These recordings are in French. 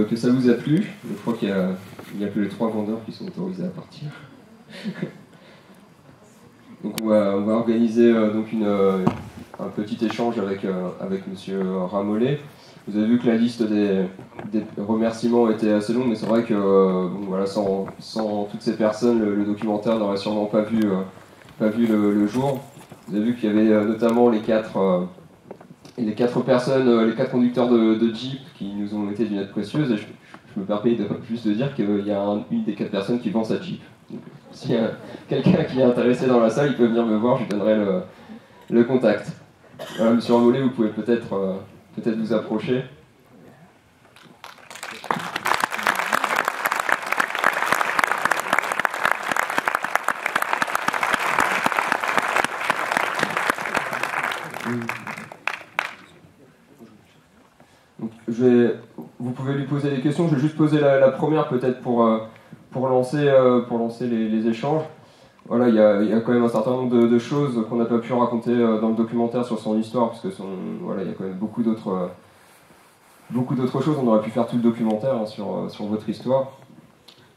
que ça vous a plu. Je crois qu'il n'y a que les 3 vendeurs qui sont autorisés à partir. Donc on va organiser donc un petit échange avec Monsieur Ramollet. Vous avez vu que la liste des remerciements était assez longue, mais c'est vrai que bon, voilà, sans toutes ces personnes, le documentaire n'aurait sûrement pas vu le jour. Vous avez vu qu'il y avait notamment les 4 personnes, les 4 conducteurs de Jeep qui nous ont été d'une aide précieuse. Et je me permets juste de dire qu'il y a une des 4 personnes qui vend sa Jeep. Donc, s'il y a quelqu'un qui est intéressé dans la salle, il peut venir me voir, je lui donnerai le contact. Voilà, Monsieur Ramollet, vous pouvez peut-être vous approcher. Donc, vous pouvez lui poser des questions. Je vais juste poser la première peut-être pour lancer les échanges. Voilà, il y a quand même un certain nombre de choses qu'on n'a pas pu raconter dans le documentaire sur son histoire, parce que voilà, il y a quand même beaucoup d'autres choses. On aurait pu faire tout le documentaire hein, sur votre histoire.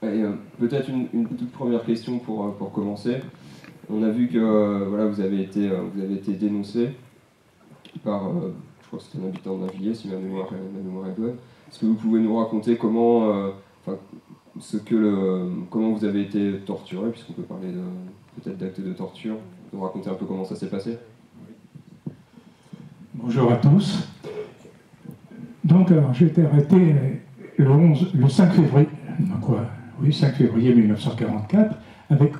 Et peut-être une toute première question pour commencer. On a vu que voilà, vous avez été dénoncé par, je crois que c'était un habitant de Navilliers, si ma mémoire est bonne. Est-ce que vous pouvez nous raconter comment vous avez été torturé, puisqu'on peut parler peut-être d'actes de torture, nous raconter un peu comment ça s'est passé. Bonjour à tous. Donc, j'ai été arrêté le 5 février, 5 février 1944, avec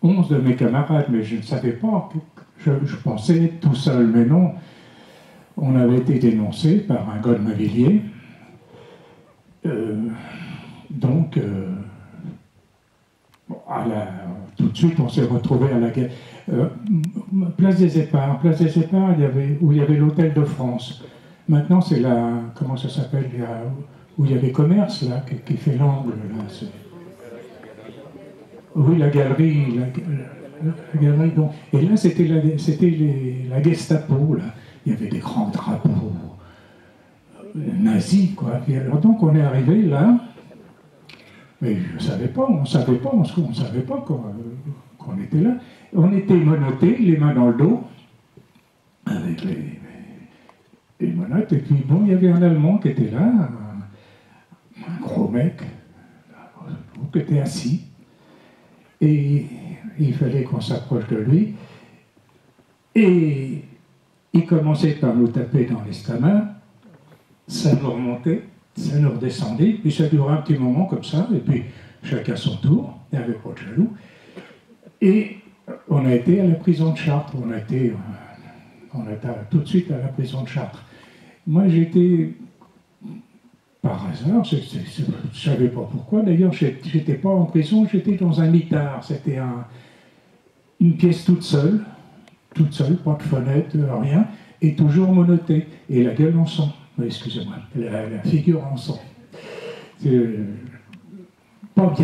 11 de mes camarades, mais je ne savais pas, je pensais tout seul, mais non. On avait été dénoncé par un gars de Navilliers. Tout de suite, on s'est retrouvé à la guerre. Place des Épargnes, où il y avait l'Hôtel de France. Maintenant, c'est comment ça s'appelle, où il y a les commerces, là, qui fait l'angle, là. Oui, la galerie, la galerie. Donc. Et là, c'était la Gestapo, là. Il y avait des grands drapeaux nazis, quoi. Et alors, donc, on est arrivé là. Mais on savait pas qu'on était là. On était menottés, les mains dans le dos, avec les menottes. Et puis, bon, il y avait un Allemand qui était là, un gros mec, qui était assis. Et il fallait qu'on s'approche de lui. Et il commençait par nous taper dans l'estomac. Ça nous remontait. Ça nous redescendait, puis ça durait un petit moment comme ça, et puis chacun son tour, il n'y avait pas de jaloux. Et on a été à la prison de Chartres, on a été tout de suite à la prison de Chartres. Moi j'étais, par hasard, je ne savais pas pourquoi, d'ailleurs j'étais pas en prison, j'étais dans un mitard, c'était une pièce toute seule, pas de fenêtre, rien, et toujours monotée, et la gueule en sang. Excusez-moi, la figure en sang. Pas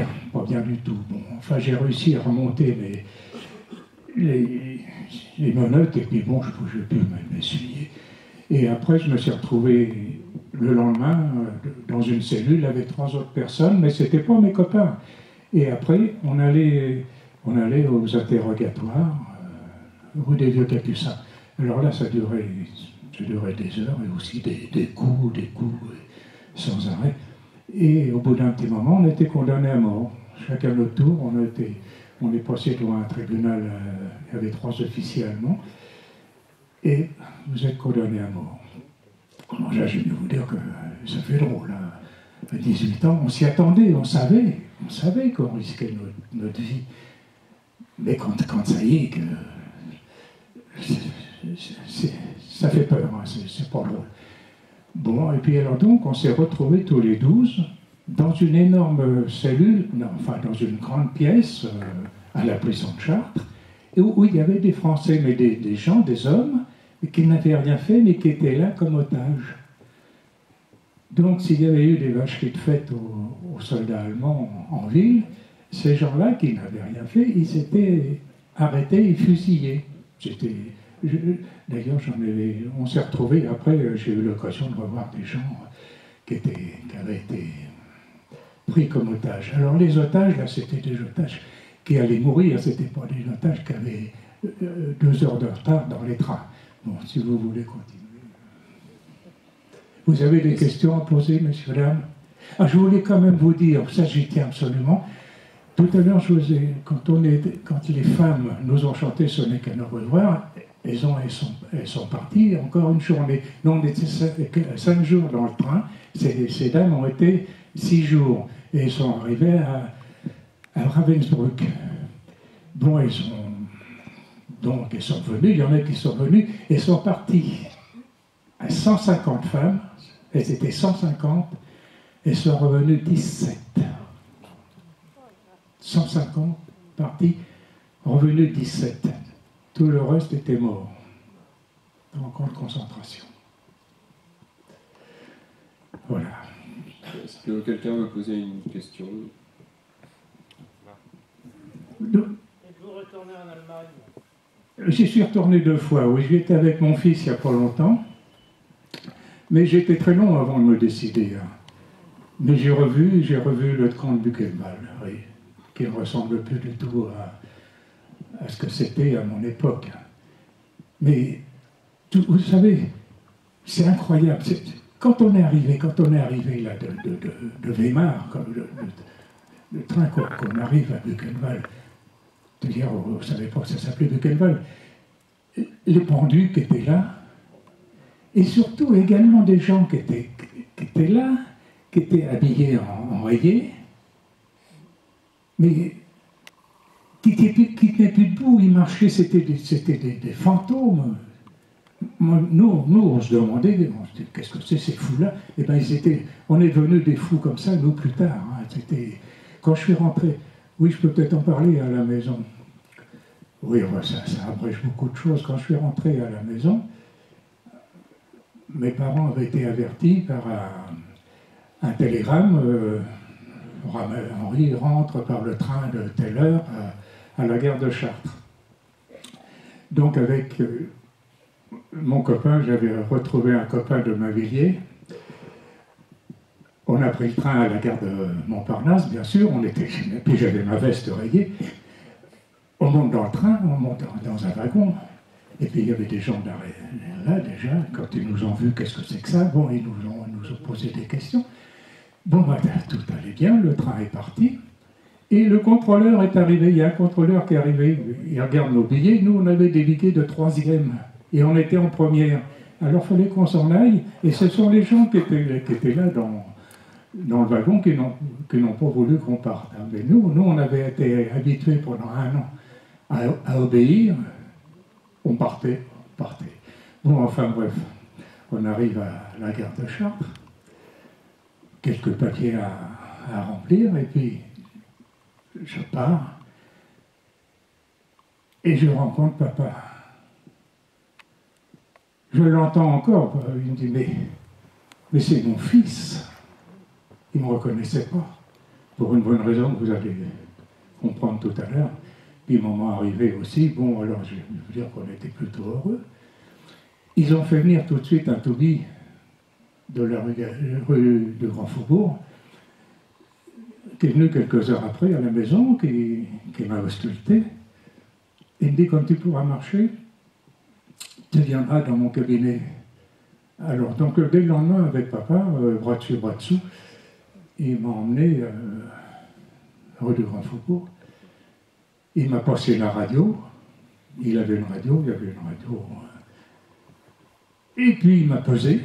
bien du tout. Bon, enfin, j'ai réussi à remonter les menottes, et puis bon, je pouvais plus m'essuyer. Et après, je me suis retrouvé le lendemain dans une cellule avec 3 autres personnes, mais c'était pas mes copains. Et après, on allait aux interrogatoires, rue des Vieux Capucins. Alors là, ça durait des heures et aussi des coups sans arrêt. Et au bout d'un petit moment, on était condamnés à mort. Chacun notre tour, on est passé devant un tribunal, il y avait 3 officiers allemands, et vous êtes condamnés à mort. Alors là, je vais vous dire que ça fait drôle. Hein. À 18 ans, on s'y attendait, on savait qu'on risquait notre vie. Mais quand ça y est, ça fait peur, hein, c'est pas drôle. Bon, et puis alors donc, on s'est retrouvés tous les 12 dans une énorme cellule, dans une grande pièce à la prison de Chartres, où il y avait des Français, mais des gens, des hommes, qui n'avaient rien fait, mais qui étaient là comme otages. Donc, s'il y avait eu des vacheries de fête aux soldats allemands en ville, ces gens-là qui n'avaient rien fait, ils étaient arrêtés et fusillés. D'ailleurs, on s'est retrouvés, après, j'ai eu l'occasion de revoir des gens qui avaient été pris comme otages. Alors les otages, là, c'était des otages qui allaient mourir, c'était pas des otages qui avaient 2 heures de retard dans les trains. Bon, si vous voulez continuer. Vous avez des questions à poser, messieurs, dames? Ah, je voulais quand même vous dire, ça j'y tiens absolument. Tout à l'heure, quand les femmes nous ont chanté Ce n'est qu'un au revoir, elles sont parties encore une journée. Nous, on était 5 jours dans le train. Ces dames ont été 6 jours. Et elles sont arrivées à Ravensbrück. Bon, elles sont venues, il y en a qui sont venues, et sont parties à 150 femmes. Elles étaient 150, et sont revenues 17. 150 partis, revenus 17. Tout le reste était mort. En camp de concentration. Voilà. Est-ce que quelqu'un veut poser une question? Êtes-vous retourné en Allemagne? J'y suis retourné 2 fois, oui. J'étais avec mon fils il n'y a pas longtemps. Mais j'étais très long avant de me décider. Mais j'ai revu le camp de Buchenwald, oui, qui ne ressemble plus du tout à ce que c'était à mon époque. Mais, vous savez, c'est incroyable. Quand on est arrivé là de Weimar, le train qu'on arrive à Buchenwald, c'est-à-dire, vous ne savez pas que ça s'appelait Buchenwald, les pendus qui étaient là, et surtout également des gens qui étaient là, qui étaient habillés en rayé, mais qui tenaient plus debout, ils marchaient, c'était des fantômes. Nous, on se demandait, qu'est-ce que c'est ces fous-là? Eh bien, on est devenus des fous comme ça, nous, plus tard. Quand je suis rentré, oui, je peux peut-être en parler à la maison. Oui, ça abrège beaucoup de choses. Quand je suis rentré à la maison, mes parents avaient été avertis par un télégramme. Henri rentre par le train de telle heure à la gare de Chartres. Donc avec mon copain, j'avais retrouvé un copain de Mainvilliers. On a pris le train à la gare de Montparnasse, bien sûr. Puis j'avais ma veste rayée. On monte dans le train, on monte dans un wagon. Et puis il y avait des gens là déjà. Quand ils nous ont vus, qu'est-ce que c'est que ça? Bon, ils nous ont posé des questions. Bon, tout allait bien, le train est parti. Et le contrôleur est arrivé. Il y a un contrôleur qui est arrivé. Il regarde nos billets. Nous, on avait des billets de 3e. Et on était en première. Alors il fallait qu'on s'en aille. Et ce sont les gens qui étaient là dans le wagon qui n'ont pas voulu qu'on parte. Mais nous, on avait été habitués pendant 1 an à obéir. On partait. Bon, enfin bref, on arrive à la gare de Chartres. Quelques papiers à remplir, et puis je pars. Et je rencontre papa. Je l'entends encore. Il me dit, mais c'est mon fils. Il ne me reconnaissait pas. Pour une bonne raison que vous allez comprendre tout à l'heure. Puis, moment arrivé aussi, bon, alors je vais vous dire qu'on était plutôt heureux. Ils ont fait venir tout de suite un toubib de la rue de Grand Faubourg, qui est venu quelques heures après à la maison, qui m'a ausculté. Il me dit, quand tu pourras marcher, tu viendras dans mon cabinet. Alors, donc, dès le lendemain, avec papa, bras dessus, bras dessous, il m'a emmené rue de Grand Faubourg. Il m'a passé la radio. Il avait une radio, il y avait une radio. Et puis, il m'a pesé.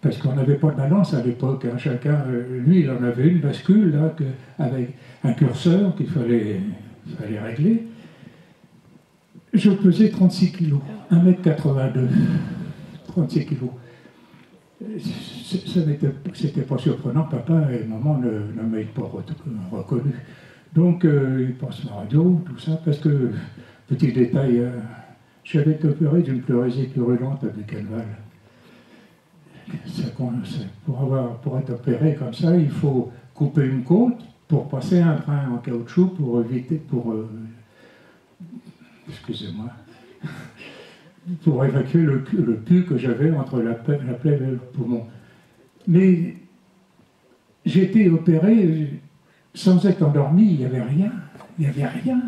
Parce qu'on n'avait pas de balance à l'époque. Hein. Chacun, lui, il en avait une bascule, là, avec un curseur qu'il fallait régler. Je pesais 36 kilos, 1m82, 36 kilos. C'était pas surprenant, papa et maman ne m'avaient pas reconnu. Donc, il passe la radio, tout ça, parce que, petit détail, j'avais été opéré d'une pleurésie purulente à Buchenwald. Pour être opéré comme ça, il faut couper une côte pour passer un train en caoutchouc pour éviter, excusez-moi, pour évacuer le pus que j'avais entre la plaie et le poumon. Mais j'ai été opéré sans être endormi, il n'y avait rien. Il n'y avait rien.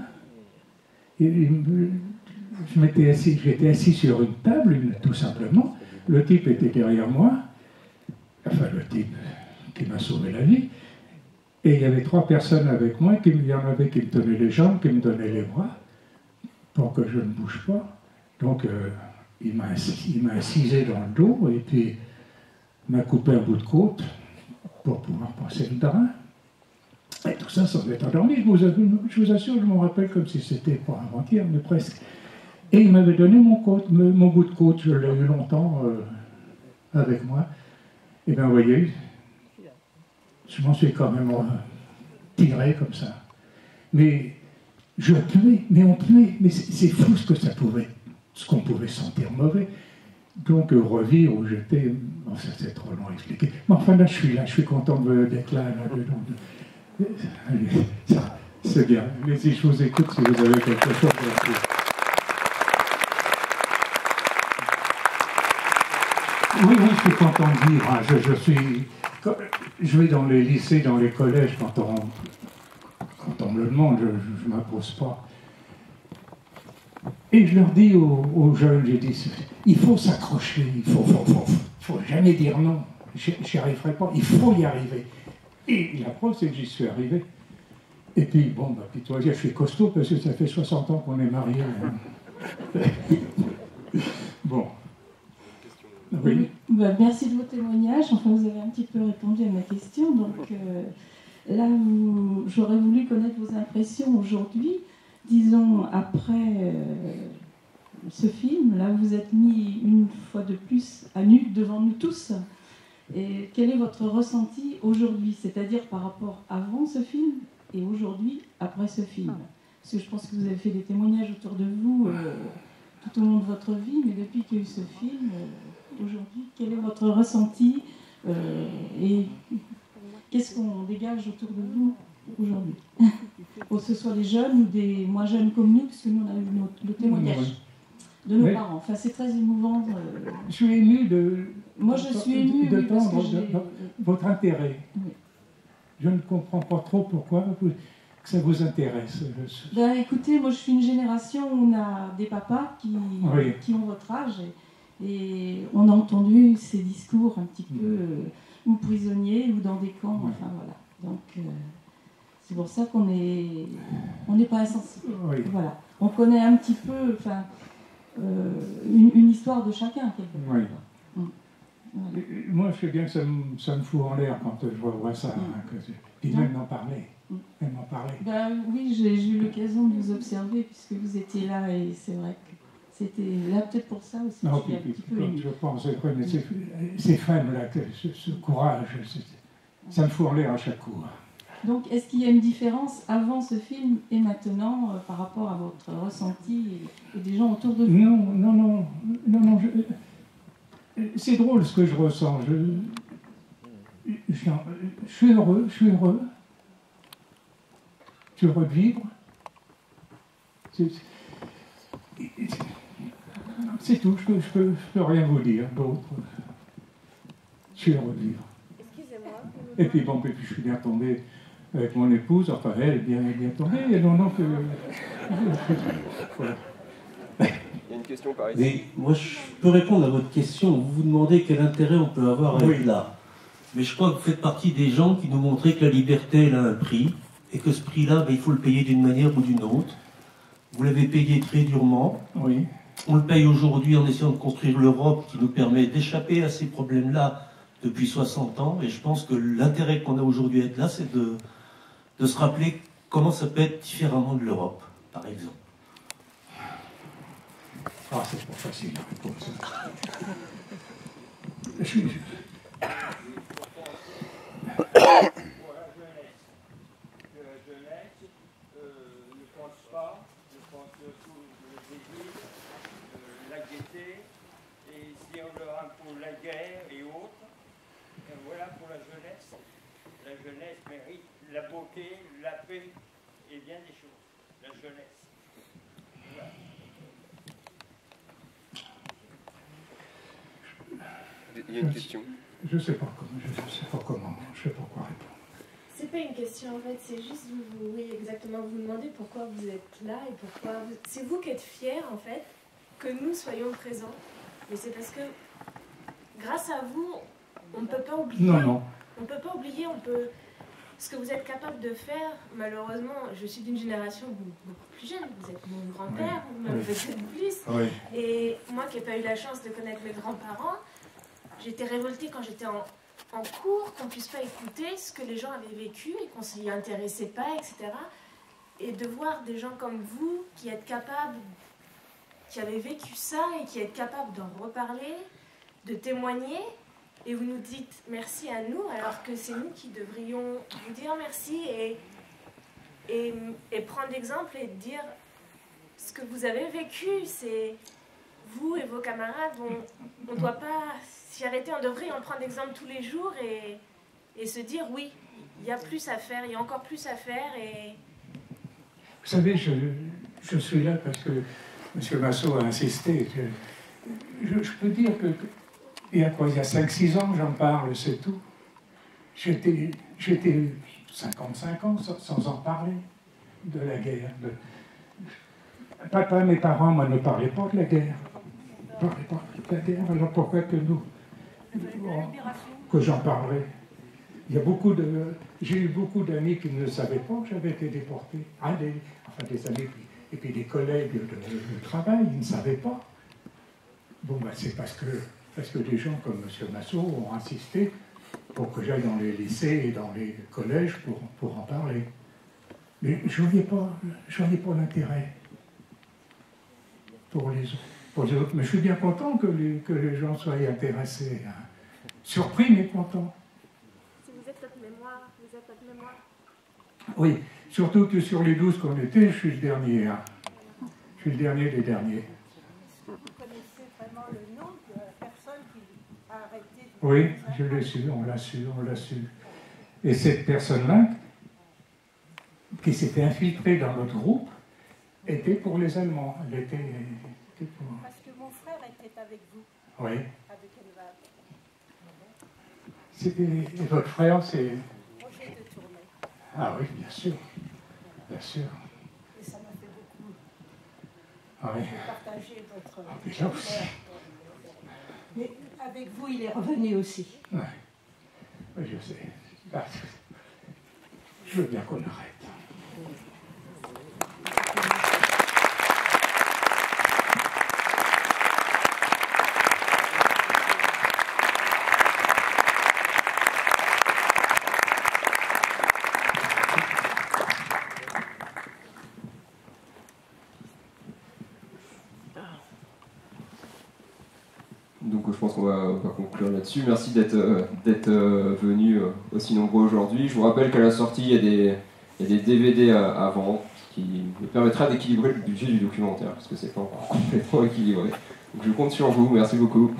Et j'étais assis sur une table, tout simplement. Le type était derrière moi, enfin le type qui m'a sauvé la vie. Et il y avait 3 personnes avec moi, il y en avait qui me tenaient les jambes, qui me donnaient les bras, pour que je ne bouge pas. Donc il m'a incisé dans le dos, et puis m'a coupé un bout de côte pour pouvoir passer le drain. Et tout ça sans être endormi. Je vous assure, je m'en rappelle comme si c'était pas avant-hier, mais presque. Et il m'avait donné mon bout de côte, je l'ai eu longtemps avec moi. Et bien, vous voyez, je m'en suis quand même tiré comme ça. Mais je puais, mais on puait. Mais c'est fou ce qu'on pouvait sentir mauvais. Donc, revivre où j'étais, bon, ça c'est trop long à expliquer. Mais enfin, là, je suis content d'être là. Allez, c'est bien. Mais si je vous écoute, si vous avez quelque chose à dire. Oui, je suis content de vivre. Hein. Je vais dans les lycées, dans les collèges, quand on me le demande, je ne m'impose pas. Et je leur dis aux jeunes, j'ai dit, il faut s'accrocher, il faut jamais dire non. J'y arriverai pas, il faut y arriver. Et la preuve, c'est que j'y suis arrivé. Et puis, bon, puis toi, je suis costaud parce que ça fait 60 ans qu'on est mariés. Hein. Bon. Oui. Merci de vos témoignages. Enfin, vous avez un petit peu répondu à ma question. Donc, là, j'aurais voulu connaître vos impressions aujourd'hui. Disons, après ce film, là, vous êtes mis une fois de plus à nu devant nous tous. Et quel est votre ressenti aujourd'hui, c'est-à-dire par rapport avant ce film et aujourd'hui après ce film? Parce que je pense que vous avez fait des témoignages autour de vous tout au long de votre vie, mais depuis qu'il y a eu ce film, aujourd'hui, quel est votre ressenti et qu'est-ce qu'on dégage autour de vous aujourd'hui? Que ce soit les jeunes ou des moins jeunes comme nous, parce que nous on a eu le témoignage de nos parents. Enfin, c'est très émouvant. Je suis ému de... Moi, je suis émue de votre intérêt. Oui. Je ne comprends pas trop pourquoi que ça vous intéresse. Ben, écoutez, moi, je suis une génération où on a des papas qui ont votre âge et on a entendu ces discours un petit peu ou prisonniers ou dans des camps. Enfin, voilà. Donc, c'est pour ça qu'on n'est pas insensible. Oui. Voilà. On connaît un petit peu, enfin, une histoire de chacun quelque part. Oui. Moi, je sais bien que ça me fout en l'air quand je vois ça. Hein, puis même m'en parler. Ben, oui, j'ai eu l'occasion de vous observer puisque vous étiez là et c'est vrai que c'était là peut-être pour ça aussi. Non, je pense, mais ces femmes-là, ce courage, ça me fout en l'air à chaque coup. Donc, est-ce qu'il y a une différence avant ce film et maintenant par rapport à votre ressenti et des gens autour de vous? Non. C'est drôle ce que je ressens. Je suis heureux. Je suis heureux de vivre. C'est tout. Je peux rien vous dire d'autre. Je suis heureux de vivre. Excusez-moi. Et puis bon, puis je suis bien tombé avec mon épouse. Enfin, elle est bien tombée. Et non que... Voilà. Il y a une question par ici. Mais moi, je peux répondre à votre question. Vous vous demandez quel intérêt on peut avoir à être là. Mais je crois que vous faites partie des gens qui nous montraient que la liberté, elle a un prix, et que ce prix-là, ben, il faut le payer d'une manière ou d'une autre. Vous l'avez payé très durement. Oui. On le paye aujourd'hui en essayant de construire l'Europe qui nous permet d'échapper à ces problèmes-là depuis 60 ans. Et je pense que l'intérêt qu'on a aujourd'hui à être là, c'est de se rappeler comment ça peut être différemment de l'Europe, par exemple. Ah, c'est pas facile à répondre, ça. La gaieté, et si on leur impose la guerre et autres, et voilà pour la jeunesse. La jeunesse mérite la beauté, la paix et bien des choses. La jeunesse. Voilà. Il y a une question. je sais pas comment, je sais pas quoi répondre. C'est pas une question en fait, c'est juste oui exactement, vous demandez pourquoi vous êtes là et pourquoi c'est vous qui êtes fiers en fait que nous soyons présents, mais c'est parce que grâce à vous on ne peut pas oublier. Non. On peut pas oublier, ce que vous êtes capable de faire. Malheureusement, je suis d'une génération beaucoup plus jeune. Vous êtes mon grand-père, ou même peut-être plus. Oui. Et moi qui n'ai pas eu la chance de connaître mes grands-parents, j'étais révoltée quand j'étais en cours, qu'on ne puisse pas écouter ce que les gens avaient vécu et qu'on ne s'y intéressait pas, etc. Et de voir des gens comme vous qui êtes capables, qui avez vécu ça et qui êtes capables d'en reparler, de témoigner. Et vous nous dites merci à nous, alors que c'est nous qui devrions vous dire merci et prendre l'exemple et dire ce que vous avez vécu. C'est vous et vos camarades, on ne doit pas s'y arrêter, on devrait en prendre exemple tous les jours et se dire oui, il y a plus à faire, il y a encore plus à faire. Vous savez, je suis là parce que M. Massot a insisté. Je peux dire que il y a 5-6 ans, j'en parle, c'est tout. J'étais 55 ans sans en parler de la guerre. Papa, mes parents, moi, ne parlaient pas de la guerre. Ils ne parlaient pas de la guerre, alors pourquoi que nous, que j'en parlerai? J'ai eu beaucoup d'amis qui ne savaient pas que j'avais été déporté. Des amis, et puis des collègues de travail, ils ne savaient pas. Bon, ben, c'est parce que des gens comme M. Massot ont insisté pour que j'aille dans les lycées et dans les collèges pour en parler. Mais je ne voyais pas l'intérêt pour les autres. Mais je suis bien content que les gens soient intéressés. Hein. Surpris, mais content. Si vous êtes notre mémoire, vous êtes notre mémoire. Oui, surtout que sur les 12 qu'on était, je suis le dernier. Hein. Je suis le dernier des derniers. Vous connaissez vraiment le nom de la personne qui a arrêté? Oui, je l'ai su, on l'a su. Et cette personne-là, qui s'était infiltrée dans notre groupe, était pour les Allemands. Elle était pour... Parce que mon frère était avec vous. Oui. Avec Elva. Et votre frère, c'est... Roger de Tournai. Ah oui, bien sûr. Bien sûr. Et ça m'a fait beaucoup. Ah oui. J'ai partagé votre... mais là aussi. Mais avec vous, il est revenu aussi. Oui, je sais. Je veux bien qu'on arrête. Donc je pense qu'on va conclure là-dessus. Merci d'être venus aussi nombreux aujourd'hui. Je vous rappelle qu'à la sortie, il y a des DVD à vendre, ce qui me permettra d'équilibrer le budget du documentaire, parce que c'est pas encore complètement équilibré. Donc je compte sur vous, merci beaucoup.